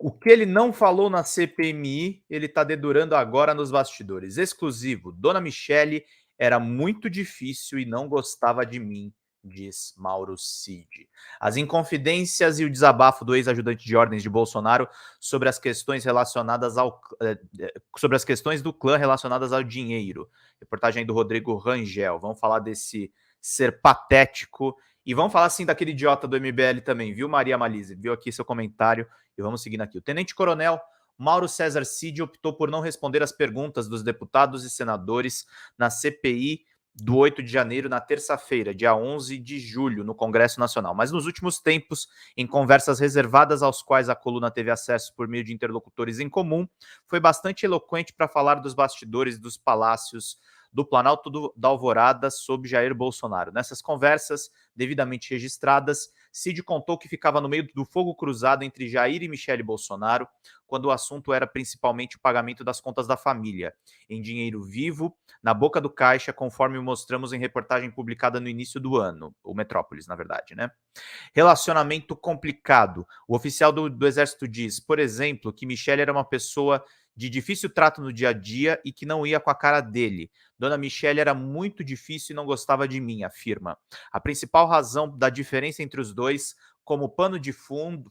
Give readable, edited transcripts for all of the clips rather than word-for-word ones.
O que ele não falou na CPMI, ele está dedurando agora nos bastidores. Exclusivo, Dona Michele era muito difícil e não gostava de mim, diz Mauro Cid. As inconfidências e o desabafo do ex-ajudante de ordens de Bolsonaro sobre as questões relacionadas sobre as questões do clã relacionadas ao dinheiro. Reportagem do Rodrigo Rangel. Vamos falar desse ser patético e vamos falar sim daquele idiota do MBL também, viu, Maria Malise? Viu aqui seu comentário. E vamos seguindo aqui. O tenente-coronel Mauro César Cid optou por não responder às perguntas dos deputados e senadores na CPI do 8 de janeiro, na terça-feira, dia 11 de julho, no Congresso Nacional. Mas nos últimos tempos, em conversas reservadas aos quais a coluna teve acesso por meio de interlocutores em comum, foi bastante eloquente para falar dos bastidores dos palácios do Planalto da Alvorada sob Jair Bolsonaro. Nessas conversas, devidamente registradas, Cid contou que ficava no meio do fogo cruzado entre Jair e Michele Bolsonaro, quando o assunto era principalmente o pagamento das contas da família, em dinheiro vivo, na boca do caixa, conforme mostramos em reportagem publicada no início do ano, o Metrópolis, na verdade, né? Relacionamento complicado. O oficial do Exército diz, por exemplo, que Michele era uma pessoa de difícil trato no dia a dia e que não ia com a cara dele. Dona Michele era muito difícil e não gostava de mim, afirma. A principal razão da diferença entre os dois, como pano de fundo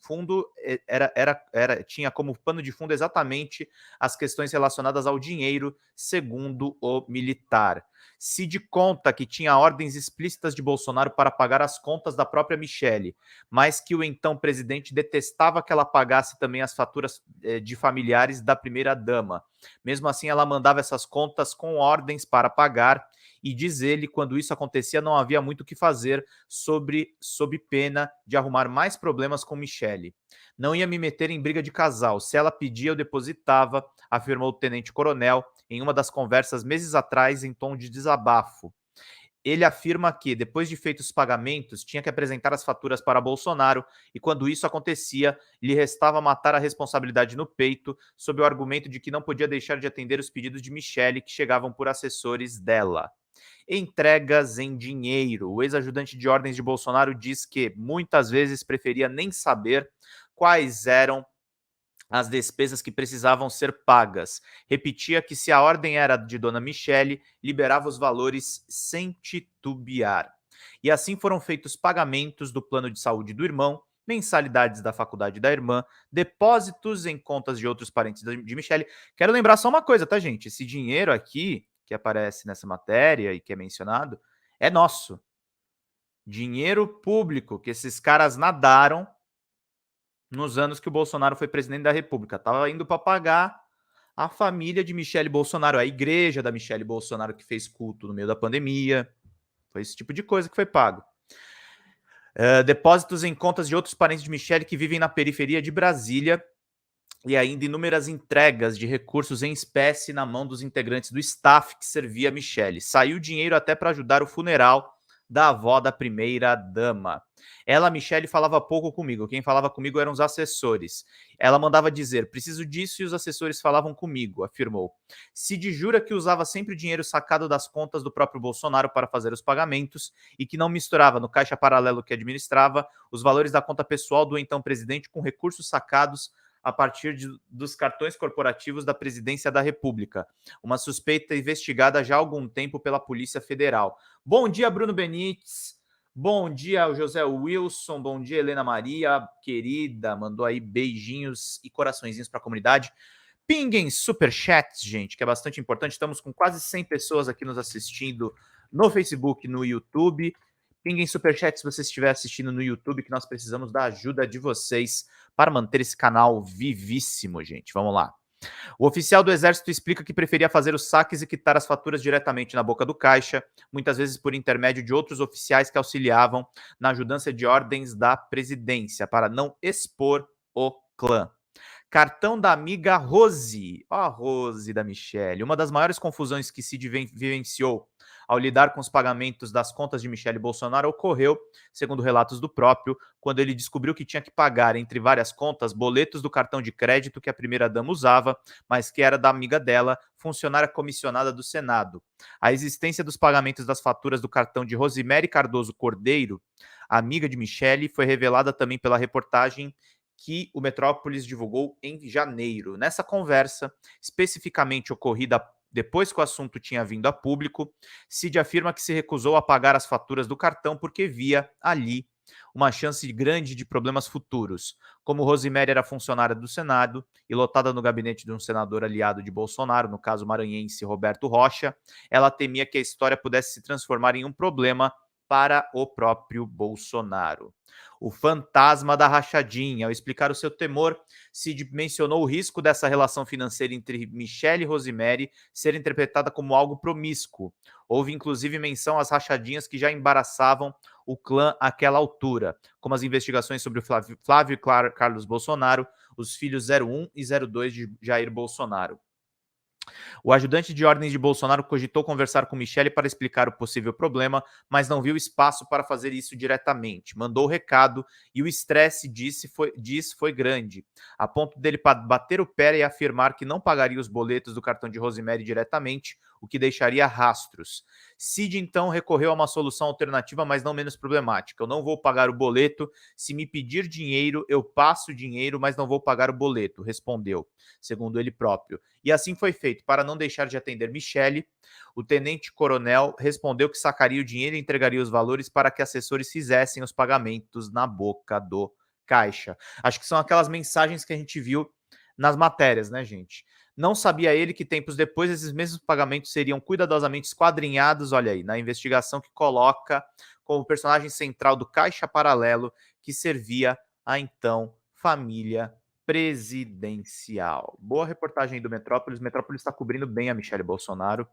tinha como pano de fundo exatamente as questões relacionadas ao dinheiro, segundo o militar. Cid conta que tinha ordens explícitas de Bolsonaro para pagar as contas da própria Michele, mas que o então presidente detestava que ela pagasse também as faturas de familiares da primeira-dama. Mesmo assim, ela mandava essas contas com ordens para pagar, e diz ele, quando isso acontecia, não havia muito o que fazer sob pena de arrumar mais problemas com Michele. Não ia me meter em briga de casal. Se ela pedia, eu depositava, afirmou o tenente-coronel em uma das conversas meses atrás em tom de desabafo. Ele afirma que, depois de feitos os pagamentos, tinha que apresentar as faturas para Bolsonaro e, quando isso acontecia, lhe restava matar a responsabilidade no peito, sob o argumento de que não podia deixar de atender os pedidos de Michele, que chegavam por assessores dela. Entregas em dinheiro. O ex-ajudante de ordens de Bolsonaro diz que, muitas vezes, preferia nem saber quais eram as despesas que precisavam ser pagas. Repetia que se a ordem era de Dona Michele, liberava os valores sem titubear. E assim foram feitos pagamentos do plano de saúde do irmão, mensalidades da faculdade da irmã, depósitos em contas de outros parentes de Michele. Quero lembrar só uma coisa, tá, gente? Esse dinheiro aqui, que aparece nessa matéria e que é mencionado, é nosso. Dinheiro público que esses caras nadaram nos anos que o Bolsonaro foi presidente da República. Estava indo para pagar a família de Michele Bolsonaro, a igreja da Michele Bolsonaro que fez culto no meio da pandemia. Foi esse tipo de coisa que foi pago. Depósitos em contas de outros parentes de Michele que vivem na periferia de Brasília e ainda inúmeras entregas de recursos em espécie na mão dos integrantes do staff que servia Michele. Saiu dinheiro até para ajudar o funeral da avó da primeira-dama. Ela, Michele, falava pouco comigo. Quem falava comigo eram os assessores. Ela mandava dizer, preciso disso, e os assessores falavam comigo, afirmou. Cid jura que usava sempre o dinheiro sacado das contas do próprio Bolsonaro para fazer os pagamentos e que não misturava no caixa paralelo que administrava os valores da conta pessoal do então presidente com recursos sacados a partir dos cartões corporativos da Presidência da República. Uma suspeita investigada já há algum tempo pela Polícia Federal. Bom dia, Bruno Benites. Bom dia, José Wilson. Bom dia, Helena Maria, querida. Mandou aí beijinhos e coraçõezinhos para a comunidade. Pinguem superchats, gente, que é bastante importante. Estamos com quase 100 pessoas aqui nos assistindo no Facebook, no YouTube. Pinguem superchat se você estiver assistindo no YouTube, que nós precisamos da ajuda de vocês para manter esse canal vivíssimo, gente. Vamos lá. O oficial do Exército explica que preferia fazer os saques e quitar as faturas diretamente na boca do caixa, muitas vezes por intermédio de outros oficiais que auxiliavam na ajudança de ordens da presidência, para não expor o clã. Cartão da amiga Rose. Ó, a Rose da Michele. Uma das maiores confusões que Cid vivenciou ao lidar com os pagamentos das contas de Michele Bolsonaro ocorreu, segundo relatos do próprio, quando ele descobriu que tinha que pagar, entre várias contas, boletos do cartão de crédito que a primeira-dama usava, mas que era da amiga dela, funcionária comissionada do Senado. A existência dos pagamentos das faturas do cartão de Rosemary Cardoso Cordeiro, amiga de Michele, foi revelada também pela reportagem que o Metrópolis divulgou em janeiro. Nessa conversa, especificamente ocorrida depois que o assunto tinha vindo a público, Cid afirma que se recusou a pagar as faturas do cartão porque via ali uma chance grande de problemas futuros. Como Rosemary era funcionária do Senado e lotada no gabinete de um senador aliado de Bolsonaro, no caso maranhense Roberto Rocha, ela temia que a história pudesse se transformar em um problema para o próprio Bolsonaro. O fantasma da rachadinha. Ao explicar o seu temor, Cid mencionou o risco dessa relação financeira entre Michele e Rosemary ser interpretada como algo promíscuo. Houve inclusive menção às rachadinhas que já embaraçavam o clã àquela altura, como as investigações sobre o Flávio e Carlos Bolsonaro, os filhos 01 e 02 de Jair Bolsonaro. O ajudante de ordens de Bolsonaro cogitou conversar com Michele para explicar o possível problema, mas não viu espaço para fazer isso diretamente. Mandou o recado e o estresse diz foi grande, a ponto dele bater o pé e afirmar que não pagaria os boletos do cartão de Rosemary diretamente, o que deixaria rastros. Cid então recorreu a uma solução alternativa, mas não menos problemática. Eu não vou pagar o boleto. Se me pedir dinheiro, eu passo o dinheiro, mas não vou pagar o boleto, respondeu, segundo ele próprio. E assim foi feito. Para não deixar de atender Michele, o tenente-coronel respondeu que sacaria o dinheiro e entregaria os valores para que assessores fizessem os pagamentos na boca do caixa. Acho que são aquelas mensagens que a gente viu nas matérias, né, gente? Não sabia ele que tempos depois esses mesmos pagamentos seriam cuidadosamente esquadrinhados, olha aí, na investigação que coloca como personagem central do Caixa Paralelo que servia a então família presidencial. Boa reportagem do Metrópolis. Metrópolis está cobrindo bem a Michele Bolsonaro.